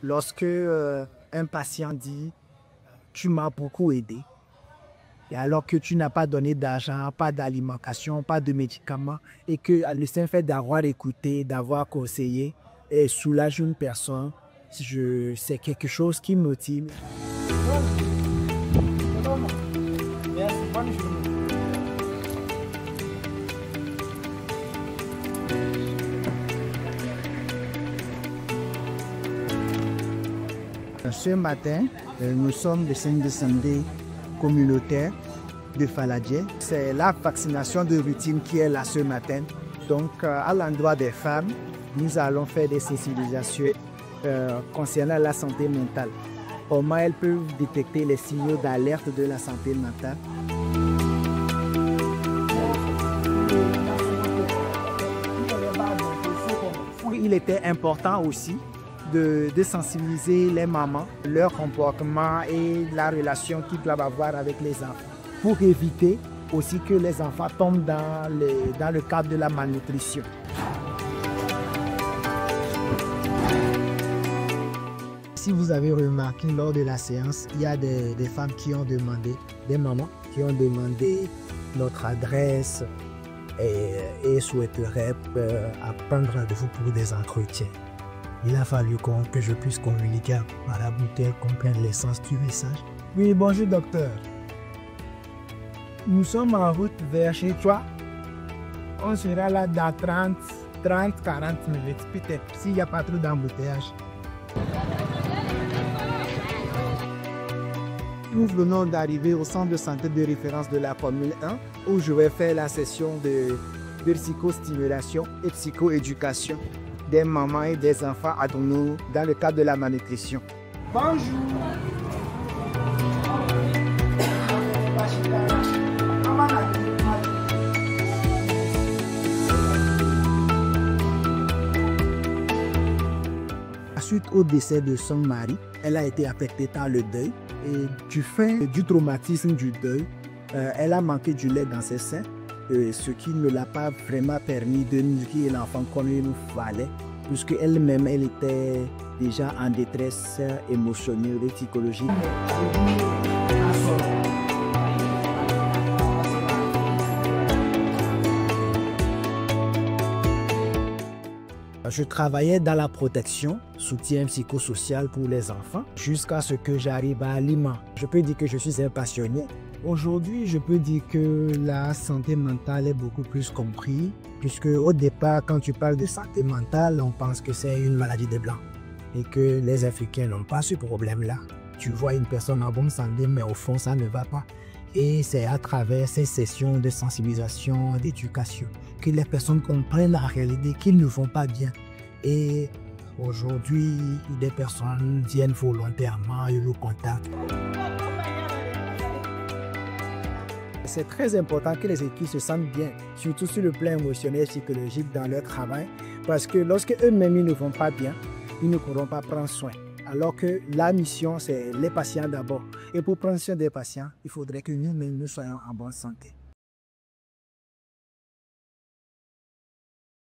Lorsque un patient dit « tu m'as beaucoup aidé », et alors que tu n'as pas donné d'argent, pas d'alimentation, pas de médicaments, et que le simple fait d'avoir écouté, d'avoir conseillé, et soulage une personne, c'est quelque chose qui me motive. Merci, bonne journée. Ce matin, nous sommes le centre de santé communautaire de Faladje. C'est la vaccination de routine qui est là ce matin. Donc, à l'endroit des femmes, nous allons faire des sensibilisations concernant la santé mentale. Comment elles peuvent détecter les signaux d'alerte de la santé mentale. Il était important aussi de sensibiliser les mamans, leur comportement et la relation qu'ils doivent avoir avec les enfants, pour éviter aussi que les enfants tombent dans le cadre de la malnutrition. Si vous avez remarqué lors de la séance, il y a des femmes qui ont demandé, des mamans qui ont demandé notre adresse et souhaiteraient apprendre de vous pour des entretiens. Il a fallu que je puisse communiquer à la bouteille, comprendre l'essence du message. Oui, bonjour docteur. Nous sommes en route vers chez toi. On sera là dans 30, 40 minutes, peut-être, s'il n'y a pas trop d'embouteillage. Nous venons d'arriver au centre de santé de référence de la Formule 1, où je vais faire la session de psychostimulation et psychoéducation des mamans et des enfants adonos dans le cadre de la malnutrition. Bonjour. Suite au décès de son mari, elle a été affectée par le deuil et du fait du traumatisme du deuil, elle a manqué du lait dans ses seins. Ce qui ne l'a pas vraiment permis de nourrir l'enfant comme il nous fallait, puisque elle-même, elle était déjà en détresse émotionnelle et psychologique. Je travaillais dans la protection, soutien psychosocial pour les enfants, jusqu'à ce que j'arrive à Lima. Je peux dire que je suis un passionné. Aujourd'hui, je peux dire que la santé mentale est beaucoup plus comprise, puisque au départ, quand tu parles de santé mentale, on pense que c'est une maladie des Blancs et que les Africains n'ont pas ce problème-là. Tu vois une personne en bonne santé, mais au fond, ça ne va pas. Et c'est à travers ces sessions de sensibilisation, d'éducation, que les personnes comprennent la réalité, qu'ils ne vont pas bien. Et aujourd'hui, des personnes viennent volontairement et nous contactent. C'est très important que les équipes se sentent bien, surtout sur le plan émotionnel et psychologique dans leur travail, parce que lorsque eux-mêmes ils ne vont pas bien, ils ne pourront pas prendre soin. Alors que la mission, c'est les patients d'abord. Et pour prendre soin des patients, il faudrait que nous-mêmes nous soyons en bonne santé.